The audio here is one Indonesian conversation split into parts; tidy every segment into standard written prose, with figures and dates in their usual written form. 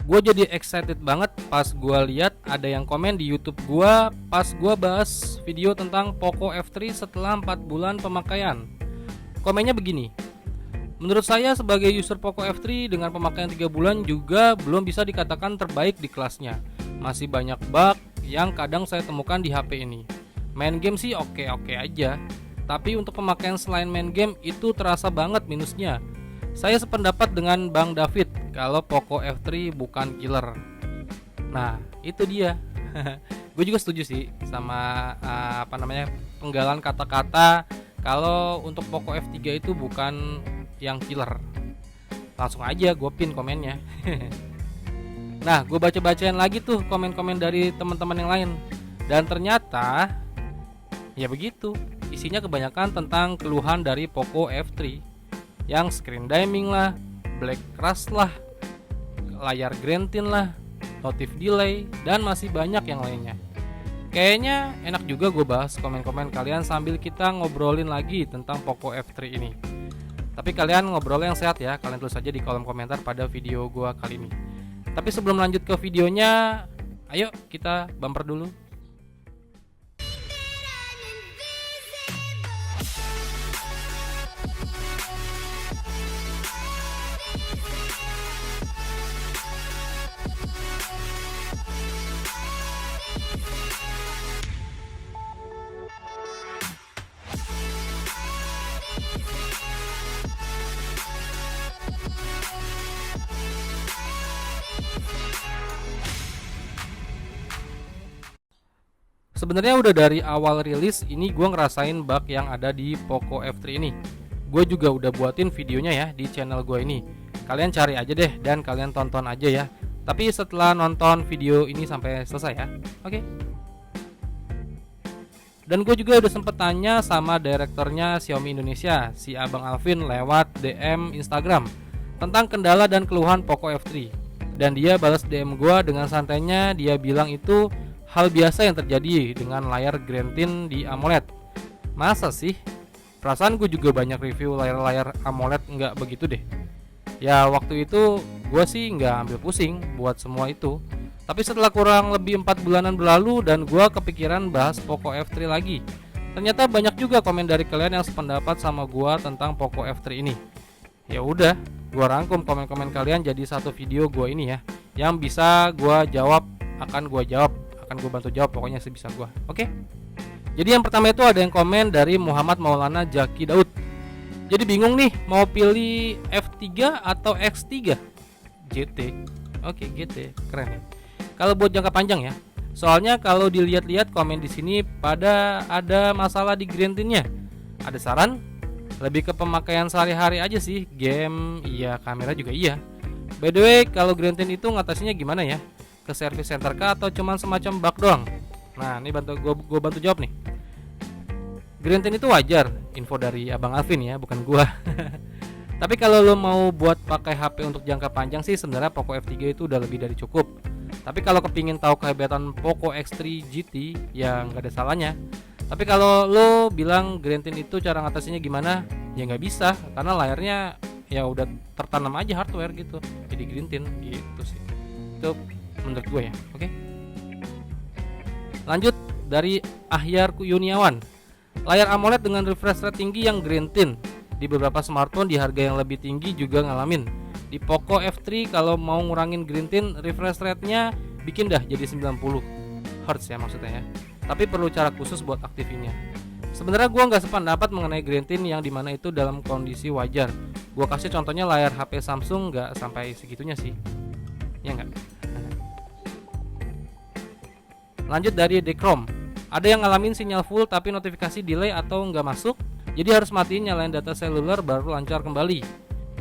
Gue jadi excited banget pas gue lihat ada yang komen di YouTube gue pas gue bahas video tentang Poco F3 setelah 4 bulan pemakaian. Komennya begini: menurut saya sebagai user Poco F3 dengan pemakaian 3 bulan juga belum bisa dikatakan terbaik di kelasnya. Masih banyak bug yang kadang saya temukan di HP ini. Main game sih oke-oke aja, tapi untuk pemakaian selain main game itu terasa banget minusnya. Saya sependapat dengan Bang David kalau Poco F3 bukan killer. Nah, itu dia. Gue juga setuju sih sama penggalan kata-kata kalau untuk Poco F3 itu bukan yang killer. Langsung aja gue pin komennya. Nah, gue baca-bacain lagi tuh komen-komen dari teman-teman yang lain. Dan ternyata ya begitu, isinya kebanyakan tentang keluhan dari Poco F3 yang screen dimming lah, black crash lah, layar green-tin lah, notif delay, dan masih banyak yang lainnya. Kayaknya enak juga gue bahas komen-komen kalian sambil kita ngobrolin lagi tentang Poco F3 ini. Tapi kalian ngobrol yang sehat ya, kalian tulis saja di kolom komentar pada video gue kali ini. Tapi sebelum lanjut ke videonya, ayo kita bumper dulu. Sebenarnya udah dari awal rilis ini gue ngerasain bug yang ada di Poco F3 ini. Gue juga udah buatin videonya ya di channel gue ini. Kalian cari aja deh dan kalian tonton aja ya. Tapi setelah nonton video ini sampai selesai ya. Oke. Dan gue juga udah sempet tanya sama direkturnya Xiaomi Indonesia, si Abang Alvin, lewat DM Instagram tentang kendala dan keluhan Poco F3. Dan dia balas DM gue dengan santainya, dia bilang itu hal biasa yang terjadi dengan layar green-tin di AMOLED. Masa sih? Perasaan gue juga banyak review layar-layar AMOLED nggak begitu deh. Ya waktu itu gue sih nggak ambil pusing buat semua itu. Tapi setelah kurang lebih 4 bulanan berlalu dan gue kepikiran bahas Poco F3 lagi. Ternyata banyak juga komen dari kalian yang sependapat sama gue tentang Poco F3 ini. Ya udah, gue rangkum komen-komen kalian jadi satu video gue ini ya. Yang bisa gue jawab akan gue bantu jawab pokoknya sebisa gua. Oke. Jadi yang pertama itu ada yang komen dari Muhammad Maulana Jaki Daud. Jadi bingung nih mau pilih F3 atau X3? GT. Oke, GT. Keren ya. Kalau buat jangka panjang ya. Soalnya kalau dilihat-lihat komen di sini pada ada masalah di green-tinnya. Ada saran? Lebih ke pemakaian sehari-hari aja sih. Game, iya, kamera juga iya. By the way, kalau green-tin itu ngatasinnya gimana ya? Ke service center kah atau cuman semacam bug doang? Nah, ini gue bantu jawab nih. Green-tin itu wajar, info dari Abang Alvin ya, bukan gua. Tapi kalau lo mau buat pakai HP untuk jangka panjang sih sebenarnya Poco F3 itu udah lebih dari cukup. Tapi kalau kepingin tahu kehebatan Poco X3 GT ya nggak ada salahnya. Tapi kalau lo bilang green-tin itu cara ngatasinnya gimana? Ya nggak bisa, karena layarnya ya udah tertanam aja hardware gitu. Jadi green-tin gitu sih. Itu menurut gue ya. Oke. Lanjut dari Ahyar Yuniawan. Layar AMOLED dengan refresh rate tinggi yang green-tin. Di beberapa smartphone di harga yang lebih tinggi juga ngalamin. Di Poco F3 kalau mau ngurangin green-tin, refresh rate-nya bikin dah jadi 90 Hz ya maksudnya ya. Tapi perlu cara khusus buat aktifinnya. Sebenarnya gue nggak sependapat mengenai green-tin yang dimana itu dalam kondisi wajar. Gue kasih contohnya layar HP Samsung nggak sampai segitunya sih. Ya nggak? Lanjut dari Decrom. Ada yang ngalamin sinyal full tapi notifikasi delay atau nggak masuk, jadi harus matiin nyalain data seluler baru lancar kembali.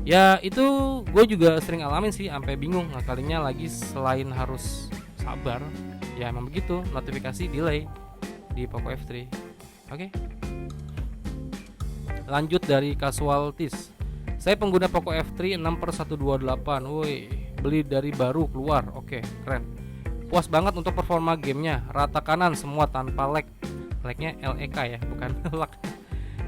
Ya itu gue juga sering alamin sih, sampai bingung ngakalinnya lagi. Selain harus sabar, ya emang begitu, notifikasi delay di Poco F3. Oke. Lanjut dari Casualties. Saya pengguna Poco F3 6/128. Woi, beli dari baru keluar. Oke, keren. Puas banget untuk performa gamenya, rata kanan semua tanpa lag. Lagnya LEK ya, bukan lag.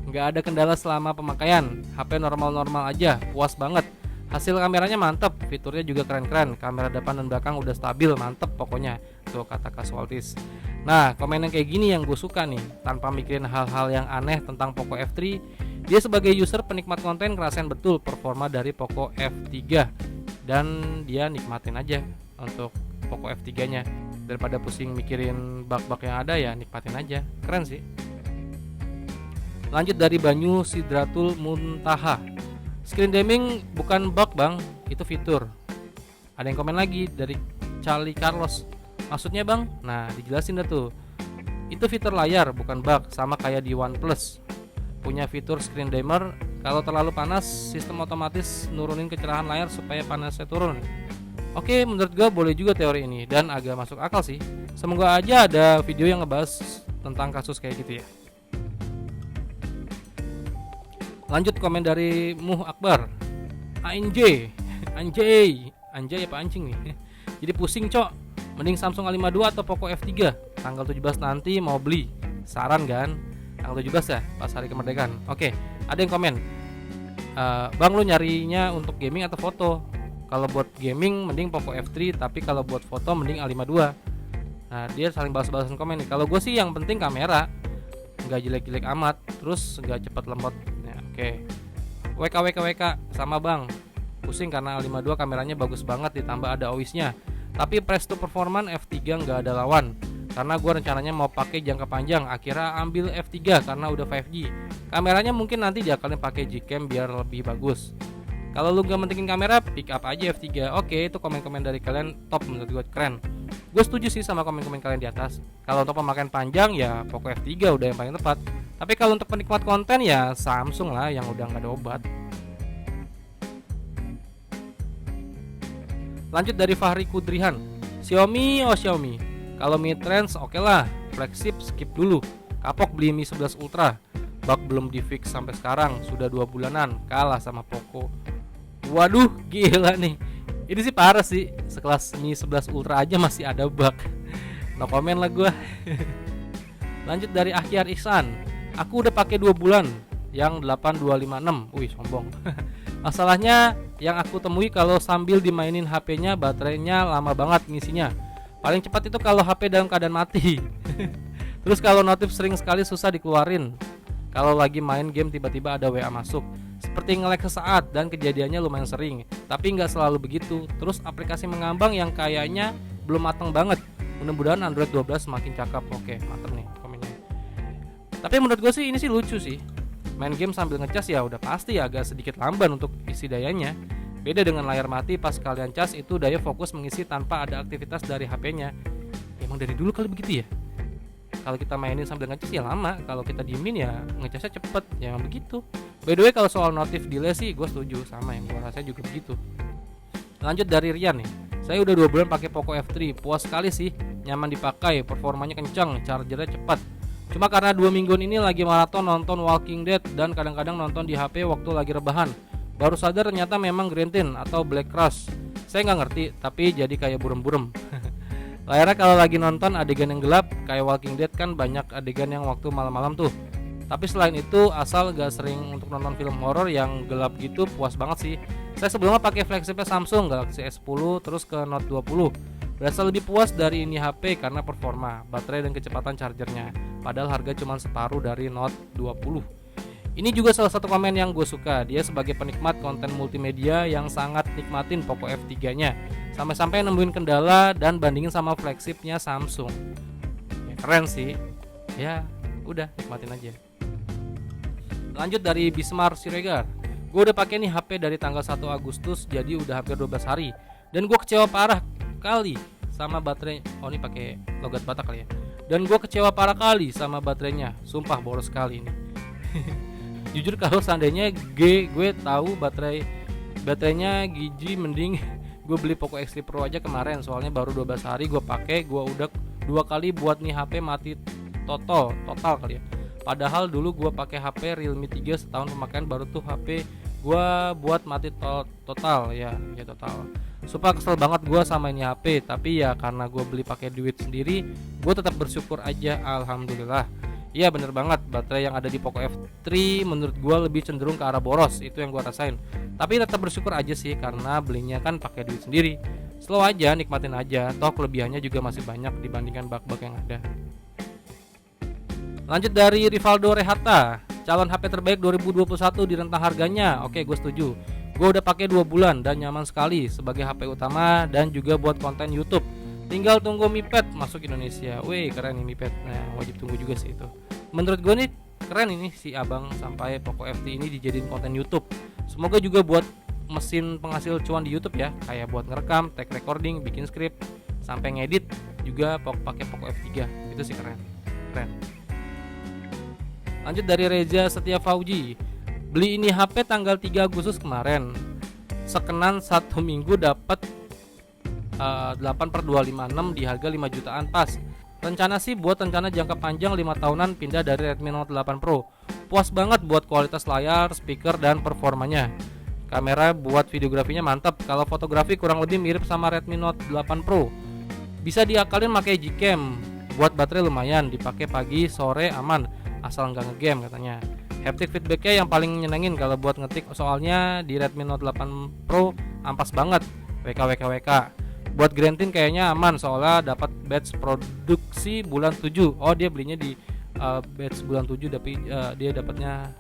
Nggak ada kendala selama pemakaian, HP normal-normal aja, puas banget. Hasil kameranya mantep, fiturnya juga keren-keren, kamera depan dan belakang udah stabil, mantep pokoknya, tuh kata Casualties. Nah, komen yang kayak gini yang gue suka nih, tanpa mikirin hal-hal yang aneh tentang Poco F3. Dia sebagai user penikmat konten ngerasain betul performa dari Poco F3, dan dia nikmatin aja untuk Poco F3 nya, daripada pusing mikirin bug-bug yang ada, ya nikmatin aja, keren sih. Lanjut dari Banyu Sidratul Muntaha, screen dimming bukan bug bang, itu fitur. Ada yang komen lagi dari Charlie Carlos, maksudnya bang? Nah dijelasin dah tuh, itu fitur layar bukan bug, sama kayak di OnePlus punya fitur screen dimmer. Kalau terlalu panas, sistem otomatis nurunin kecerahan layar supaya panasnya turun. Oke, menurut gue boleh juga teori ini, dan agak masuk akal sih. Semoga aja ada video yang ngebahas tentang kasus kayak gitu ya. Lanjut komen dari Muh Akbar, Anjay apa anjing nih. Jadi pusing cok, mending Samsung A52 atau Poco F3. Tanggal 17 nanti mau beli, saran kan? Tanggal 17 ya, pas hari kemerdekaan. Oke, ada yang komen, bang lu nyarinya untuk gaming atau foto? Kalau buat gaming mending Poco F3, tapi kalau buat foto mending A52. Nah dia saling balas-balasan komen nih. Kalau gue sih yang penting kamera nggak jelek-jelek amat, terus nggak cepat lemot. Oke. WK sama bang, pusing karena A52 kameranya bagus banget ditambah ada OIS-nya. Tapi press to performance F3 nggak ada lawan. Karena gue rencananya mau pakai jangka panjang, akhirnya ambil F3 karena udah 5G. Kameranya mungkin nanti diakalin pakai Gcam biar lebih bagus. Kalau lu gak mentingin kamera, pick up aja F3. Oke, itu komen-komen dari kalian top, menurut gue keren. Gue setuju sih sama komen-komen kalian di atas. Kalau untuk pemakaian panjang ya Poco F3 udah yang paling tepat. Tapi kalau untuk penikmat konten ya Samsung lah yang udah gak ada obat. Lanjut dari Fahri Kudrihan, Xiaomi. Kalau mid-range oke lah, flagship skip dulu. Kapok beli Mi 11 Ultra, bug belum di fix sampai sekarang, sudah 2 bulanan, kalah sama Poco. Waduh, gila nih. Ini sih parah sih, sekelas Mi 11 Ultra aja masih ada bug. No komen lah gue. Lanjut dari Ahyar Ihsan, aku udah pakai 2 bulan, yang 8256. Wih, sombong. Masalahnya yang aku temui kalau sambil dimainin HP-nya baterainya lama banget ngisinya. Paling cepat itu kalau HP dalam keadaan mati. Terus kalau notif sering sekali susah dikeluarin. Kalau lagi main game tiba-tiba ada WA masuk, seperti nge-lag sesaat, dan kejadiannya lumayan sering. Tapi nggak selalu begitu. Terus aplikasi mengambang yang kayaknya belum matang banget. Mudah-mudahan Android 12 semakin cakep. Oke, mantep nih komennya. Tapi menurut gue sih ini sih lucu sih. Main game sambil ngecas ya udah pasti agak sedikit lamban untuk isi dayanya. Beda dengan layar mati, pas kalian cas itu daya fokus mengisi tanpa ada aktivitas dari HP-nya. Emang dari dulu kali begitu ya? Kalau kita mainin sambil ngecas ya lama, kalau kita diemin ya ngecasnya cepet, ya emang begitu. By the way kalau soal notif delay sih gue setuju, sama yang gue rasain juga begitu. Lanjut dari Rian nih, saya udah 2 bulan pakai Poco F3, puas sekali sih, nyaman dipakai, performanya kencang, chargernya cepat. Cuma karena 2 mingguan ini lagi maraton nonton Walking Dead dan kadang-kadang nonton di HP waktu lagi rebahan, baru sadar ternyata memang Green Tin atau Black Crush. Saya nggak ngerti, tapi jadi kayak burem-burem. Layarnya kalau lagi nonton adegan yang gelap, kayak Walking Dead kan banyak adegan yang waktu malam-malam tuh. Tapi selain itu, asal gak sering untuk nonton film horor yang gelap gitu, puas banget sih. Saya sebelumnya pakai flagshipnya Samsung Galaxy S10 terus ke Note 20. Berasa lebih puas dari ini HP karena performa, baterai dan kecepatan chargernya. Padahal harga cuma separuh dari Note 20. Ini juga salah satu komen yang gue suka. Dia sebagai penikmat konten multimedia yang sangat nikmatin Poco F3 nya, sampai-sampai nemuin kendala dan bandingin sama flagshipnya Samsung. Ya, keren sih. Ya udah nikmatin aja. Lanjut dari Bismar Siregar, gue udah pakai nih HP dari tanggal 1 Agustus, jadi udah hampir 12 hari. Dan gue kecewa parah kali sama baterai. Oh ini pakai logat Batak kali ya. Dan gue kecewa parah kali sama baterainya. Sumpah boros sekali ini. Jujur kalau seandainya gue tahu baterainya Gigi, mending gue beli Poco X3 Pro aja kemarin. Soalnya baru 12 hari gue pakai, gue udah 2 kali buat nih HP mati total kali ya. Padahal dulu gue pakai HP Realme 3 setahun pemakaian baru tuh HP gue buat mati total ya total. Sumpah kesel banget gue sama ini HP, tapi ya karena gue beli pakai duit sendiri, gue tetap bersyukur aja, alhamdulillah. Iya bener banget, baterai yang ada di Poco F3 menurut gua lebih cenderung ke arah boros, itu yang gua rasain. Tapi tetap bersyukur aja sih karena belinya kan pakai duit sendiri. Slow aja, nikmatin aja, toh kelebihannya juga masih banyak dibandingkan bug-bug yang ada. Lanjut dari Rivaldo Rehata, calon HP terbaik 2021 di rentang harganya. Oke, gue setuju. Gue udah pakai 2 bulan dan nyaman sekali sebagai HP utama dan juga buat konten YouTube. Tinggal tunggu Mi Pad masuk Indonesia. Wih, keren nih Mi Pad. Nah, wajib tunggu juga sih itu. Menurut gue nih keren ini si abang sampai Poco F3 ini dijadiin konten YouTube. Semoga juga buat mesin penghasil cuan di YouTube ya, kayak buat ngerekam, take recording, bikin skrip, sampai ngedit juga pakai Poco F3. Itu sih keren. Keren. Lanjut dari Reza Setia Fauji. Beli ini HP tanggal 3 Agustus kemarin. Sekenan 1 minggu dapat 8/256 di harga 5 jutaan pas. Rencana sih buat rencana jangka panjang 5 tahunan pindah dari Redmi Note 8 Pro. Puas banget buat kualitas layar, speaker dan performanya. Kamera buat videografinya mantap. Kalau fotografi kurang lebih mirip sama Redmi Note 8 Pro. Bisa diakalin pakai Gcam. Buat baterai lumayan, dipakai pagi, sore aman, asal nggak ngegame katanya. Haptic feedbacknya yang paling nyenengin kalau buat ngetik, soalnya di Redmi Note 8 Pro ampas banget. WKWKWK. Buat Grantin kayaknya aman soalnya dapat batch produksi bulan 7. Oh, dia belinya di batch bulan 7 tapi dia dapatnya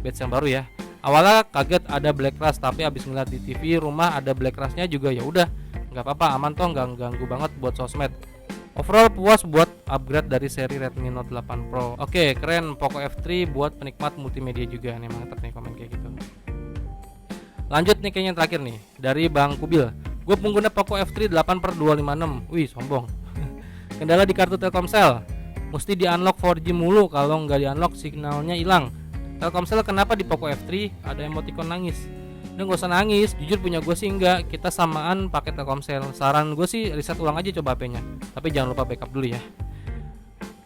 batch yang baru ya. Awalnya kaget ada black rust, tapi abis ngeliat di TV rumah ada black rustnya juga, ya udah nggak apa-apa, aman toh, nggak ganggu banget buat sosmed. Overall puas buat upgrade dari seri Redmi Note 8 Pro. Oke, keren Poco F3 buat penikmat multimedia juga nih, mantap nih komen kayak gitu. Lanjut nih kayaknya yang terakhir nih dari Bang Kubil. Gue pengguna Poco F3 8/256. Wih, sombong. Kendala di kartu Telkomsel. Mesti di-unlock 4G mulu, kalau nggak di-unlock signalnya hilang. Telkomsel kenapa di Poco F3 ada emoticon nangis? Udah nggak usah nangis, jujur punya gue sih enggak. Kita samaan pakai Telkomsel. Saran gue sih riset ulang aja coba HP-nya. Tapi jangan lupa backup dulu ya.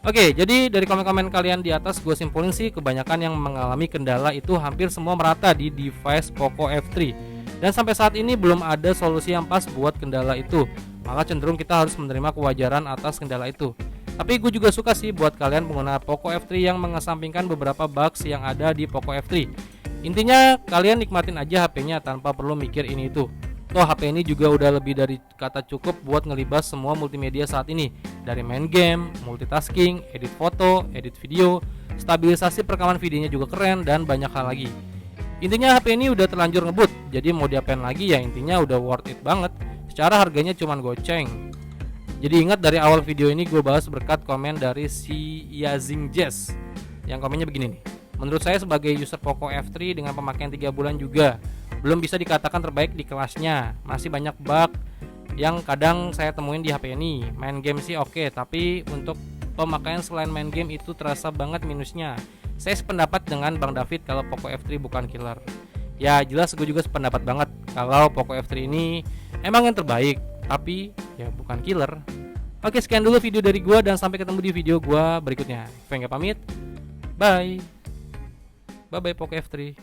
Oke, jadi dari komen-komen kalian di atas gue simpulin sih kebanyakan yang mengalami kendala itu hampir semua merata di device Poco F3. Dan sampai saat ini belum ada solusi yang pas buat kendala itu. Malah cenderung kita harus menerima kewajaran atas kendala itu. Tapi gue juga suka sih buat kalian pengguna Poco F3 yang mengesampingkan beberapa bugs yang ada di Poco F3. Intinya kalian nikmatin aja HP-nya tanpa perlu mikir ini itu. Toh HP ini juga udah lebih dari kata cukup buat ngelibas semua multimedia saat ini. Dari main game, multitasking, edit foto, edit video, stabilisasi perekaman videonya juga keren, dan banyak hal lagi. Intinya HP ini udah terlanjur ngebut, jadi mau diapain lagi ya, intinya udah worth it banget. Secara harganya cuman goceng. Jadi ingat dari awal video ini gue bahas berkat komen dari si Yazing Jazz. Yang komennya begini nih. Menurut saya sebagai user Poco F3 dengan pemakaian 3 bulan juga belum bisa dikatakan terbaik di kelasnya. Masih banyak bug yang kadang saya temuin di HP ini. Main game sih oke, tapi untuk pemakaian selain main game itu terasa banget minusnya. Saya sependapat dengan Bang David kalau Poco F3 bukan killer. Ya jelas gue juga sependapat banget kalau Poco F3 ini emang yang terbaik, tapi ya bukan killer. Oke, sekian dulu video dari gue dan sampai ketemu di video gue berikutnya. Fengga pamit. Bye. Bye bye Poco F3.